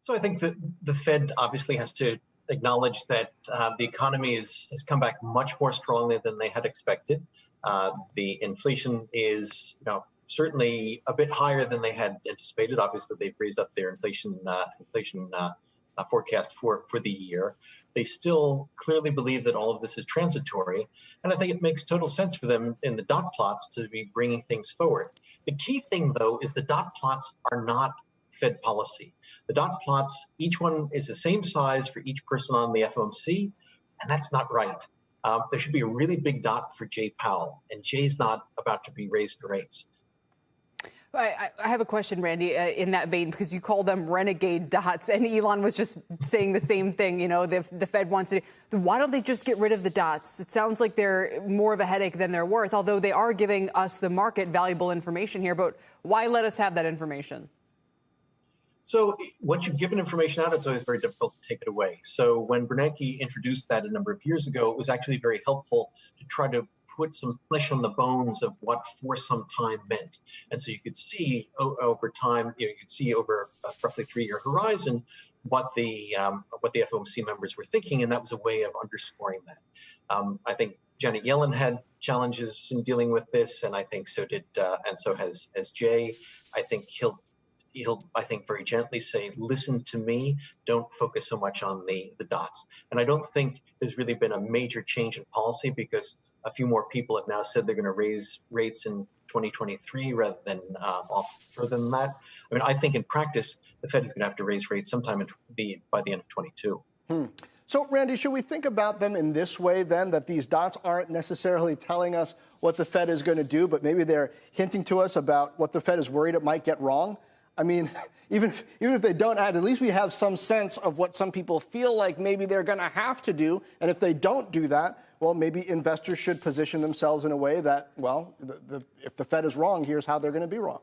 So I think that the Fed obviously has to acknowledge that the economy has come back much more strongly than they had expected. The inflation is, certainly a bit higher than they had anticipated. Obviously, they've raised up their inflation forecast for the year. They still clearly believe that all of this is transitory, and I think it makes total sense for them in the dot plots to be bringing things forward. The key thing, though, is the dot plots are not Fed policy. The dot plots, each one is the same size for each person on the FOMC, and that's not right. There should be a really big dot for Jay Powell, and Jay's not about to be raising rates. I have a question, Randy, in that vein, because you call them renegade dots, and Elon was just saying the same thing. The Fed wants to. Why don't they just get rid of the dots? It sounds like they're more of a headache than they're worth, although they are giving us, the market, valuable information here. But why let us have that information? So once you've given information out, it's always very difficult to take it away. So when Bernanke introduced that a number of years ago, it was actually very helpful to try to put some flesh on the bones of what for some time meant. And so you could see over time, you could see over a roughly 3-year horizon what the FOMC members were thinking, and that was a way of underscoring that. I think Janet Yellen had challenges in dealing with this, and I think so did, and so has Jay. I think he'll I think very gently say, listen to me, don't focus so much on the dots. And I don't think there's really been a major change in policy, because a few more people have now said they're going to raise rates in 2023 rather than off further than that. I mean, I think in practice, the Fed is going to have to raise rates sometime by the end of 22. So, Randy, should we think about them in this way, then, that these dots aren't necessarily telling us what the Fed is going to do, but maybe they're hinting to us about what the Fed is worried it might get wrong? I mean, even if they don't add, at least we have some sense of what some people feel like maybe they're going to have to do. And if they don't do that, well, maybe investors should position themselves in a way that, well, if the Fed is wrong, here's how they're going to be wrong.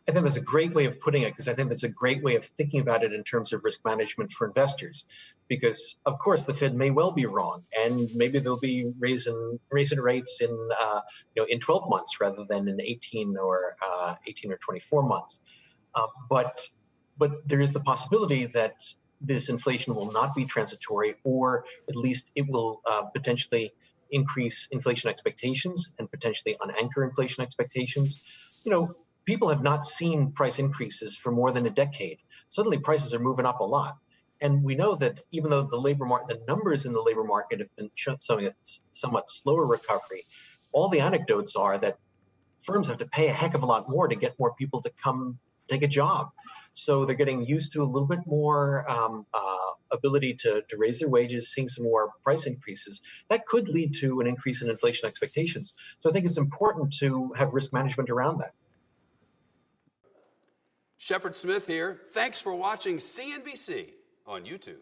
I think that's a great way of putting it, because I think that's a great way of thinking about it in terms of risk management for investors. Because, of course, the Fed may well be wrong, and maybe they'll be raising rates in 12 months rather than in 18 or 24 months. But there is the possibility that this inflation will not be transitory, or at least it will potentially increase inflation expectations and potentially unanchor inflation expectations. People have not seen price increases for more than a decade. Suddenly prices are moving up a lot. And we know that even though the numbers in the labor market have been showing a somewhat slower recovery, all the anecdotes are that firms have to pay a heck of a lot more to get more people to come take a job. So they're getting used to a little bit more ability to raise their wages, seeing some more price increases. That could lead to an increase in inflation expectations. So I think it's important to have risk management around that. Shepard Smith here. Thanks for watching CNBC on YouTube.